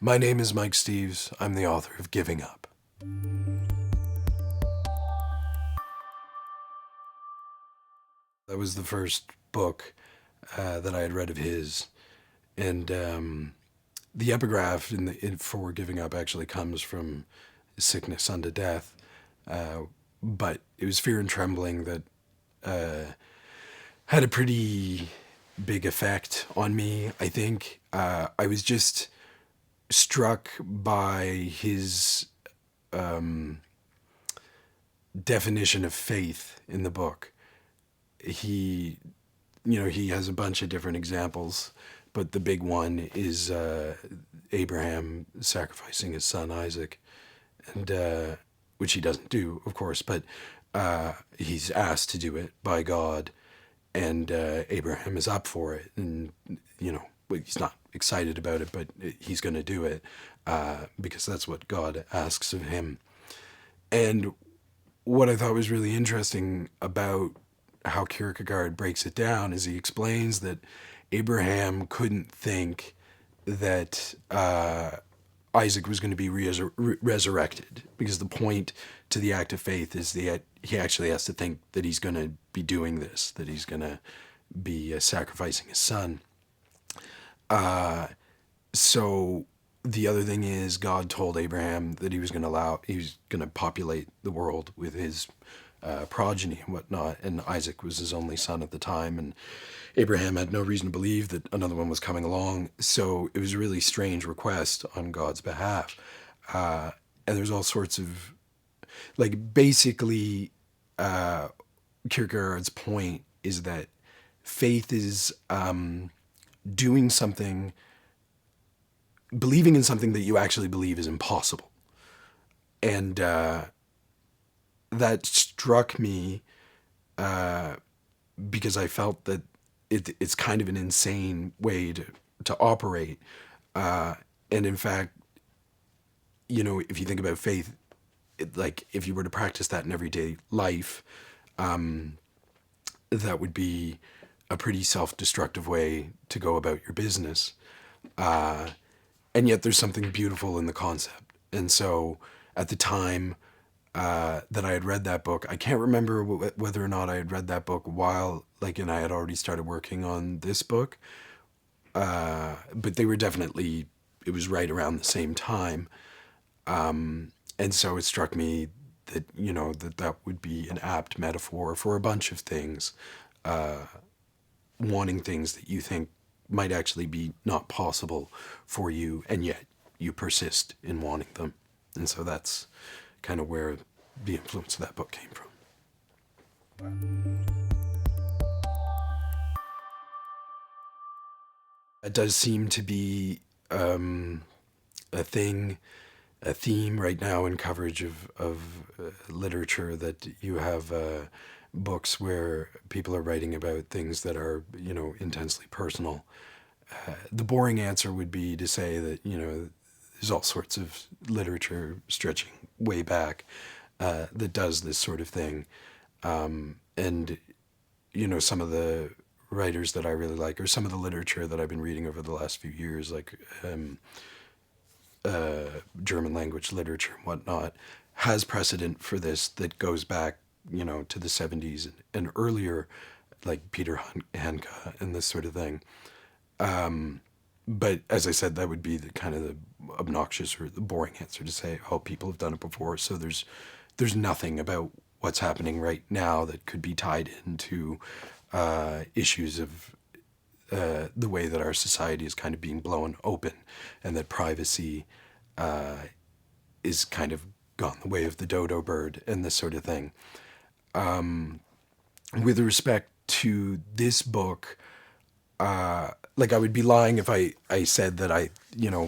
My name is Mike Steeves. I'm the author of Giving Up. That was the first book that I had read of his. And the epigraph for Giving Up actually comes from sickness unto death. But it was fear and trembling that had a pretty big effect on me, I think. I was just struck by his definition of faith in the book. He has a bunch of different examples, but the big one is Abraham sacrificing his son Isaac, and which he doesn't do, of course, but he's asked to do it by God, and Abraham is up for it, and he's not excited about it, but he's going to do it because that's what God asks of him. And what I thought was really interesting about how Kierkegaard breaks it down is he explains that Abraham couldn't think that Isaac was going to be resurrected, because the point to the act of faith is that he actually has to think that he's going to be doing this, that he's going to be sacrificing his son. So the other thing is, God told Abraham that he was going to populate the world with his progeny and whatnot, and Isaac was his only son at the time, and Abraham had no reason to believe that another one was coming along. So it was a really strange request on God's behalf. And there's all sorts of, basically, Kierkegaard's point is that faith is doing something, believing in something that you actually believe is impossible. And that struck me because I felt that it's kind of an insane way to operate. And in fact, if you think about faith, if you were to practice that in everyday life, that would be a pretty self-destructive way to go about your business. And yet there's something beautiful in the concept. And so at the time that I had read that book, I can't remember whether or not I had read that book while, and I had already started working on this book. But they were definitely, it was right around the same time. And so it struck me that, that would be an apt metaphor for a bunch of things. Wanting things that you think might actually be not possible for you, and yet you persist in wanting them. And so that's kind of where the influence of that book came from. It does seem to be a theme right now in coverage of literature, that you have books where people are writing about things that are, intensely personal. The boring answer would be to say that, there's all sorts of literature stretching way back that does this sort of thing. And, some of the writers that I really like, or some of the literature that I've been reading over the last few years, German language literature and whatnot, has precedent for this that goes back, to the 70s and earlier, like Peter Handke and this sort of thing. But as I said, that would be the kind of the obnoxious or the boring answer to say, oh, people have done it before. So there's nothing about what's happening right now that could be tied into issues of the way that our society is kind of being blown open, and that privacy is kind of gone the way of the dodo bird and this sort of thing. With respect to this book, I would be lying if I said that I,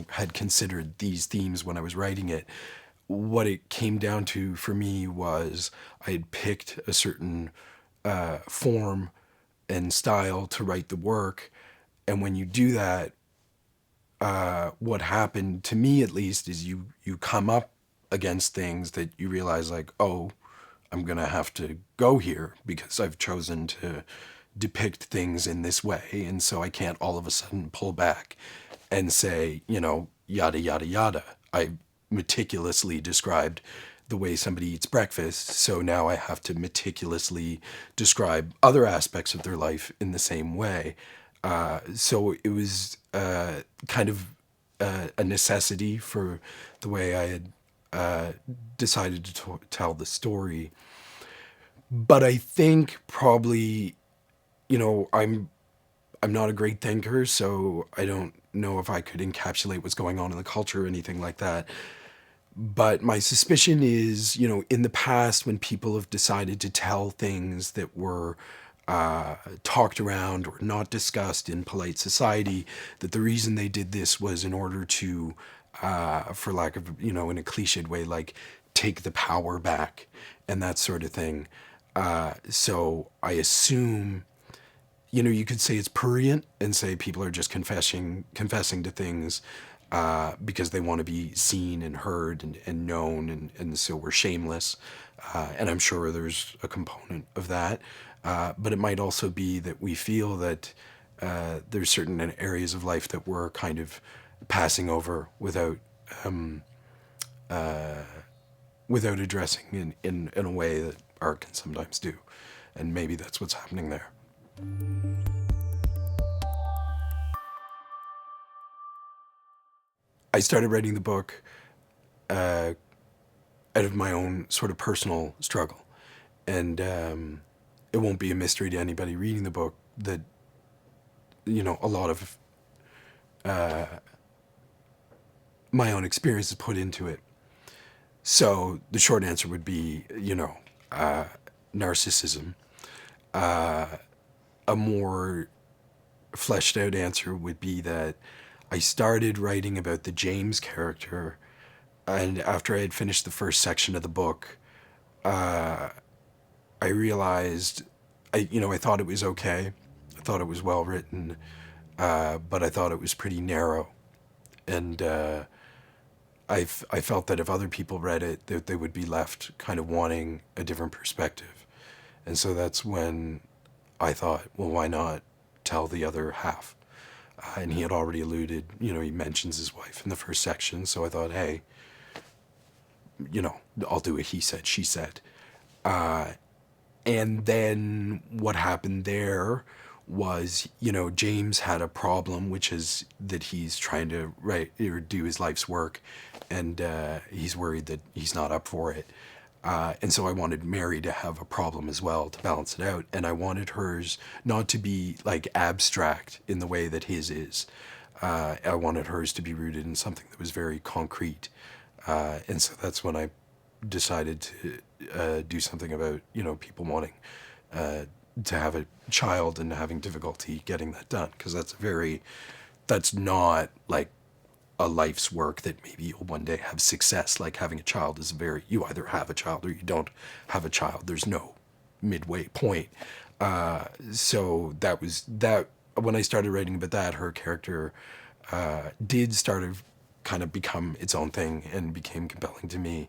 had considered these themes when I was writing it. What it came down to for me was I had picked a certain form and style to write the work. And when you do that, what happened to me, at least, is you come up against things that you realize, oh, I'm going to have to go here because I've chosen to depict things in this way. And so I can't all of a sudden pull back and say, yada, yada, yada. I meticulously described the way somebody eats breakfast, so now I have to meticulously describe other aspects of their life in the same way. So it was kind of a necessity for the way I had decided to tell the story. But I think probably, I'm not a great thinker, so I don't know if I could encapsulate what's going on in the culture or anything like that. But my suspicion is, in the past, when people have decided to tell things that were talked around or not discussed in polite society, that the reason they did this was in order to, for lack of, in a cliched way, like take the power back and that sort of thing. So I assume, you could say it's prurient and say people are just confessing to things because they want to be seen and heard and known, and so we're shameless. And I'm sure there's a component of that. But it might also be that we feel that there's certain areas of life that we're kind of passing over without addressing in a way that art can sometimes do. And maybe that's what's happening there. I started writing the book out of my own sort of personal struggle. And it won't be a mystery to anybody reading the book that, a lot of my own experience is put into it. So the short answer would be, narcissism. A more fleshed out answer would be that I started writing about the James character, and after I had finished the first section of the book, I realized, I thought it was okay. I thought it was well written, but I thought it was pretty narrow. And I felt that if other people read it, that they would be left kind of wanting a different perspective. And so that's when I thought, well, why not tell the other half? And he had already alluded, he mentions his wife in the first section. So I thought, hey, I'll do a he said, she said. And then what happened there was, James had a problem, which is that he's trying to write or do his life's work, and he's worried that he's not up for it. And so I wanted Mary to have a problem as well to balance it out. And I wanted hers not to be like abstract in the way that his is. I wanted hers to be rooted in something that was very concrete. And so that's when I decided to do something about, people wanting to have a child and having difficulty getting that done. Because that's not like a life's work that maybe you'll one day have success. Like having a child is you either have a child or you don't have a child. There's no midway point. So that was that. When I started writing about that, her character did start to kind of become its own thing and became compelling to me.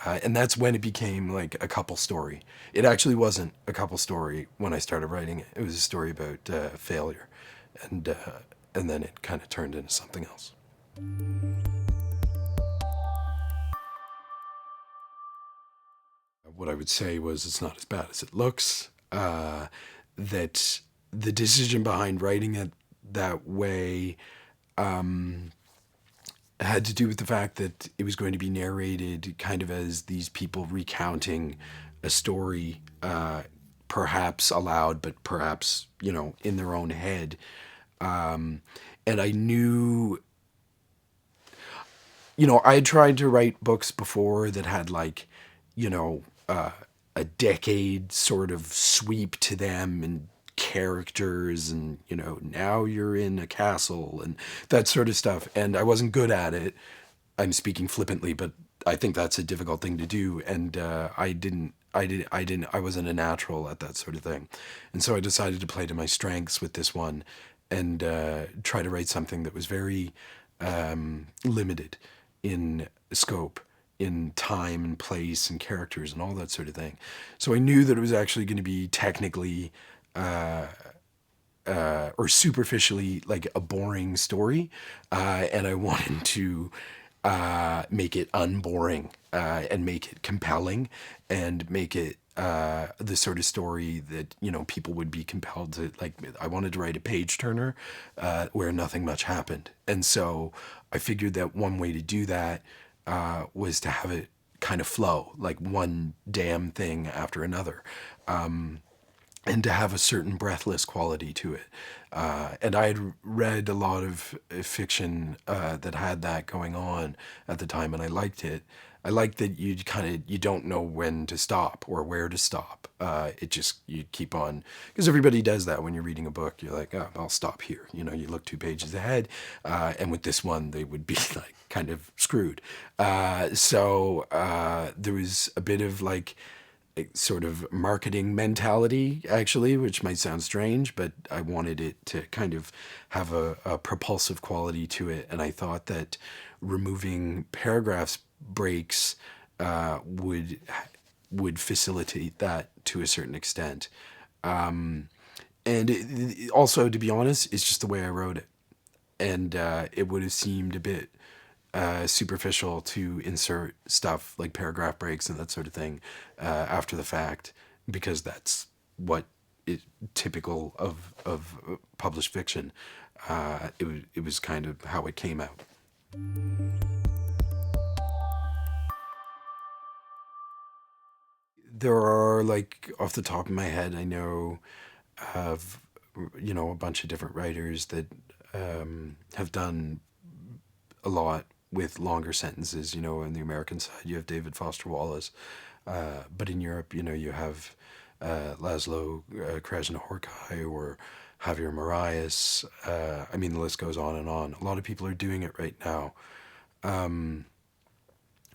And that's when it became like a couple story. It actually wasn't a couple story when I started writing it. It was a story about failure. And then it kind of turned into something else. What I would say was it's not as bad as it looks. That the decision behind writing it that way had to do with the fact that it was going to be narrated kind of as these people recounting a story, perhaps aloud, but perhaps, in their own head. And I knew, I had tried to write books before that had like, a decade sort of sweep to them and characters and, now you're in a castle and that sort of stuff. And I wasn't good at it. I'm speaking flippantly, but I think that's a difficult thing to do. And I wasn't a natural at that sort of thing. And so I decided to play to my strengths with this one and try to write something that was very limited in scope, in time and place and characters and all that sort of thing. So I knew that it was actually going to be technically or superficially like a boring story, and I wanted to make it unboring, and make it compelling, and make it the sort of story that, you know, people would be compelled to like. I wanted to write a page turner where nothing much happened, and so I figured that one way to do that was to have it kind of flow, like one damn thing after another. And to have a certain breathless quality to it. And I had read a lot of fiction that had that going on at the time, and I liked it. I liked that you don't know when to stop or where to stop. It just, you keep on, because everybody does that when you're reading a book. You're like, oh, I'll stop here. You know, you look 2 pages ahead, and with this one, they would be like kind of screwed. So there was a bit of like sort of marketing mentality, actually, which might sound strange, but I wanted it to kind of have a propulsive quality to it. And I thought that removing paragraphs breaks would facilitate that to a certain extent. And also, to be honest, it's just the way I wrote it. And it would have seemed a bit superficial to insert stuff like paragraph breaks and that sort of thing after the fact, because that's what is typical of published fiction. It was kind of how it came out. There are, like, off the top of my head, I know of, you know, a bunch of different writers that have done a lot with longer sentences. You know, on the American side, you have David Foster Wallace, but in Europe, you know, you have Laszlo Krasznahorkai or Javier Marias. I mean, the list goes on and on. A lot of people are doing it right now.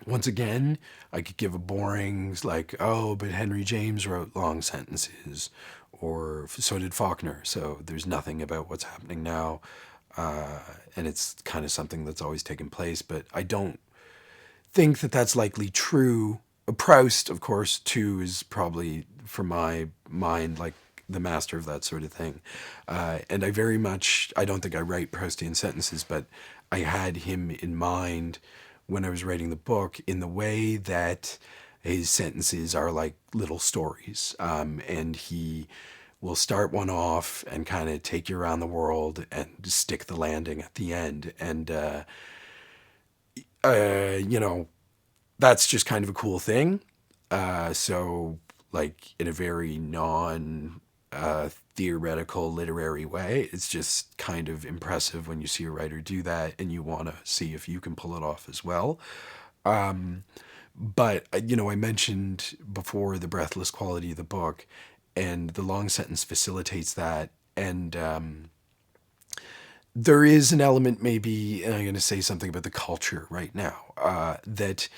Once again, I could give a boring, like, oh, but Henry James wrote long sentences, or so did Faulkner, so there's nothing about what's happening now. And it's kind of something that's always taken place, but I don't think that that's likely true. Proust, of course, too, is probably, for my mind, like the master of that sort of thing. And I don't think I write Proustian sentences, but I had him in mind when I was writing the book, in the way that his sentences are like little stories. And he will start one off and kind of take you around the world and stick the landing at the end. And, you know, that's just kind of a cool thing. So, like, in a very theoretical literary way, it's just kind of impressive when you see a writer do that, and you want to see if you can pull it off as well. But, you know, I mentioned before the breathless quality of the book, and the long sentence facilitates that. And there is an element, maybe, and I'm going to say something about the culture right now, that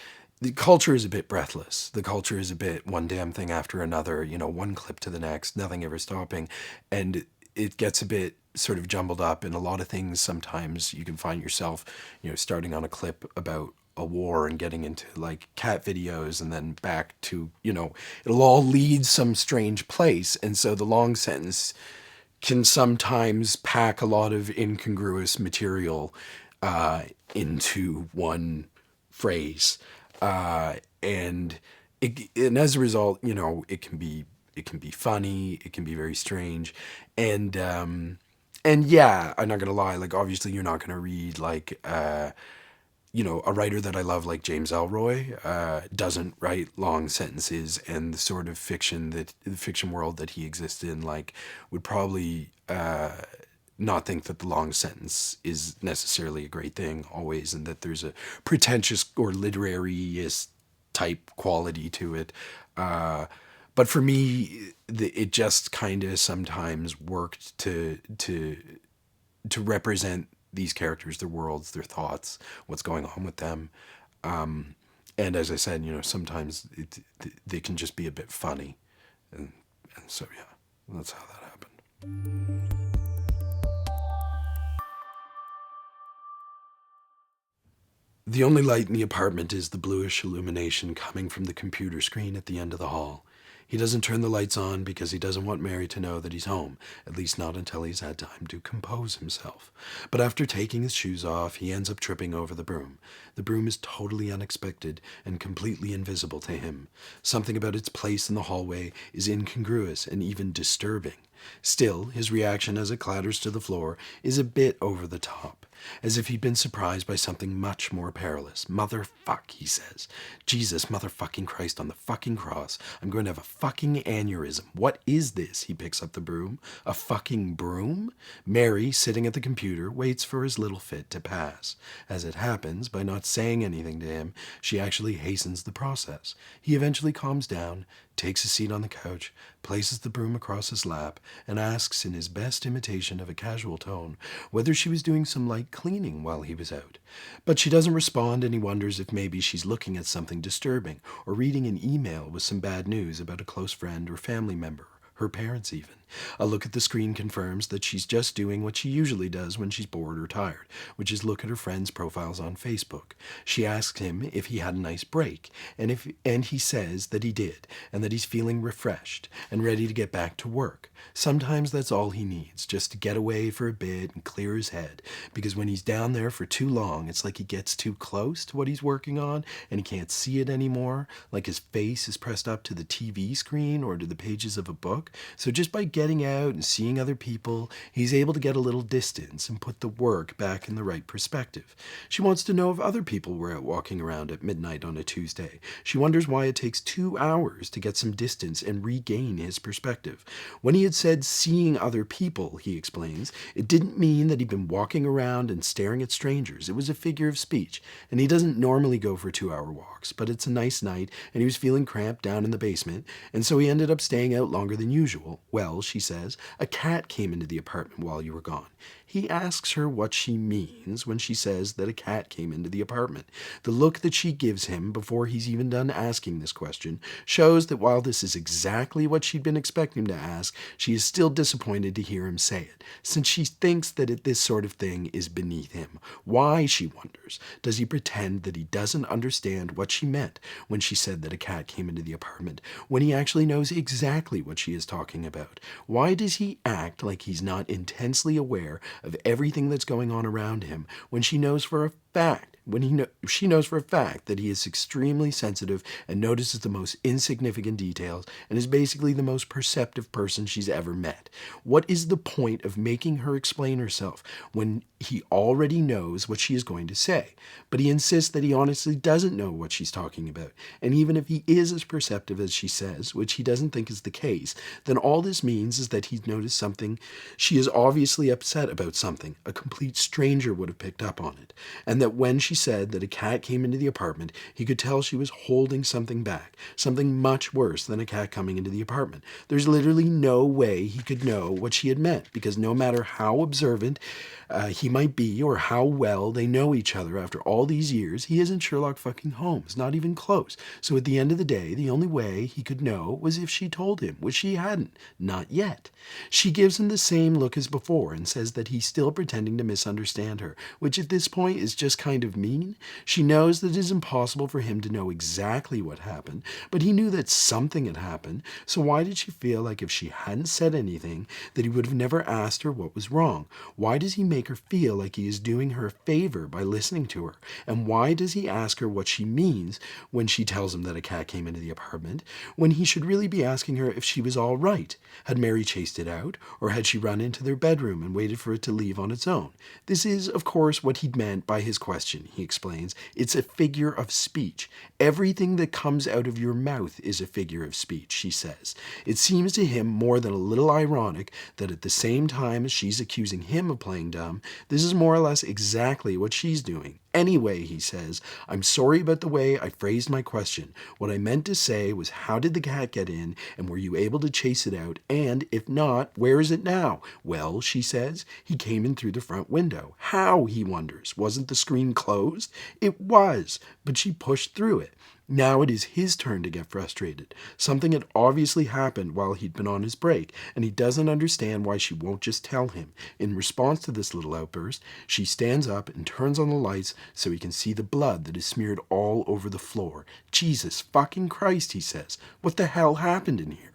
the culture is a bit breathless. The culture is a bit one damn thing after another, you know, one clip to the next, nothing ever stopping. And it gets a bit sort of jumbled up, and a lot of things, sometimes you can find yourself, you know, starting on a clip about a war and getting into like cat videos, and then back to, you know, it'll all lead some strange place. And so the long sentence can sometimes pack a lot of incongruous material into one phrase. And as a result, you know, it can be funny, it can be very strange. And yeah, I'm not gonna lie, like, obviously you're not gonna read like you know, a writer that I love like James Ellroy doesn't write long sentences, and the sort of the fiction world that he exists in, like, would probably not think that the long sentence is necessarily a great thing always, and that there's a pretentious or literary-ist type quality to it. But for me, it just kind of sometimes worked to represent these characters, their worlds, their thoughts, what's going on with them. And as I said, you know, sometimes they can just be a bit funny. And so, yeah, that's how that happened. The only light in the apartment is the bluish illumination coming from the computer screen at the end of the hall. He doesn't turn the lights on because he doesn't want Mary to know that he's home, at least not until he's had time to compose himself. But after taking his shoes off, he ends up tripping over the broom. The broom is totally unexpected and completely invisible to him. Something about its place in the hallway is incongruous and even disturbing. Still, his reaction as it clatters to the floor is a bit over the top, as if he'd been surprised by something much more perilous. Motherfuck, he says. Jesus motherfucking Christ on the fucking cross. I'm going to have a fucking aneurysm. What is this? He picks up the broom. A fucking broom? Mary, sitting at the computer, waits for his little fit to pass. As it happens, by not saying anything to him, she actually hastens the process. He eventually calms down, takes a seat on the couch, places the broom across his lap, and asks in his best imitation of a casual tone whether she was doing some light cleaning while he was out. But she doesn't respond, and he wonders if maybe she's looking at something disturbing or reading an email with some bad news about a close friend or family member. Her parents even. A look at the screen confirms that she's just doing what she usually does when she's bored or tired, which is look at her friends' profiles on Facebook. She asks him if he had a nice break, and he says that he did, and that he's feeling refreshed and ready to get back to work. Sometimes that's all he needs, just to get away for a bit and clear his head, because when he's down there for too long, it's like he gets too close to what he's working on and he can't see it anymore, like his face is pressed up to the TV screen or to the pages of a book. So just by getting out and seeing other people, he's able to get a little distance and put the work back in the right perspective. She wants to know if other people were out walking around at midnight on a Tuesday. She wonders why it takes 2 hours to get some distance and regain his perspective. When he had said seeing other people, he explains, it didn't mean that he'd been walking around and staring at strangers. It was a figure of speech, and he doesn't normally go for 2-hour walks, but it's a nice night, and he was feeling cramped down in the basement, and so he ended up staying out longer than usual. Well, she says, a cat came into the apartment while you were gone. He asks her what she means when she says that a cat came into the apartment. The look that she gives him before he's even done asking this question shows that while this is exactly what she'd been expecting him to ask, she is still disappointed to hear him say it, since she thinks that this sort of thing is beneath him. Why, she wonders, does he pretend that he doesn't understand what she meant when she said that a cat came into the apartment, when he actually knows exactly what she is talking about? Why does he act like he's not intensely aware of everything that's going on around him when she knows for a fact she knows for a fact that he is extremely sensitive and notices the most insignificant details and is basically the most perceptive person she's ever met? What is the point of making her explain herself when he already knows what she is going to say? But he insists that he honestly doesn't know what she's talking about, and even if he is as perceptive as she says, which he doesn't think is the case, then all this means is that he's noticed something. She is obviously upset about something. A complete stranger would have picked up on it, and that when she said that a cat came into the apartment, he could tell she was holding something back, something much worse than a cat coming into the apartment. There's literally no way he could know what she had meant, because no matter how observant he might be or how well they know each other after all these years, he isn't Sherlock fucking Holmes, not even close. So at the end of the day, the only way he could know was if she told him, which she hadn't, not yet. She gives him the same look as before and says that he's still pretending to misunderstand her, which at this point is just kind of mean. She knows that it is impossible for him to know exactly what happened, but he knew that something had happened, so why did she feel like if she hadn't said anything, that he would have never asked her what was wrong? Why does he make her feel like he is doing her a favor by listening to her? And why does he ask her what she means when she tells him that a cat came into the apartment, when he should really be asking her if she was all right? Had Mary chased it out, or had she run into their bedroom and waited for it to leave on its own? This is, of course, what he'd meant by his question, he explains. It's a figure of speech. Everything that comes out of your mouth is a figure of speech, she says. It seems to him more than a little ironic that at the same time as she's accusing him of playing dumb, this is more or less exactly what she's doing. Anyway, he says, I'm sorry about the way I phrased my question. What I meant to say was, how did the cat get in, and were you able to chase it out? And if not, where is it now? Well, she says, he came in through the front window. How, he wonders. Wasn't the screen closed? It was, but she pushed through it. Now it is his turn to get frustrated. Something had obviously happened while he'd been on his break, and he doesn't understand why she won't just tell him. In response to this little outburst, she stands up and turns on the lights so he can see the blood that is smeared all over the floor. Jesus fucking Christ, he says. What the hell happened in here?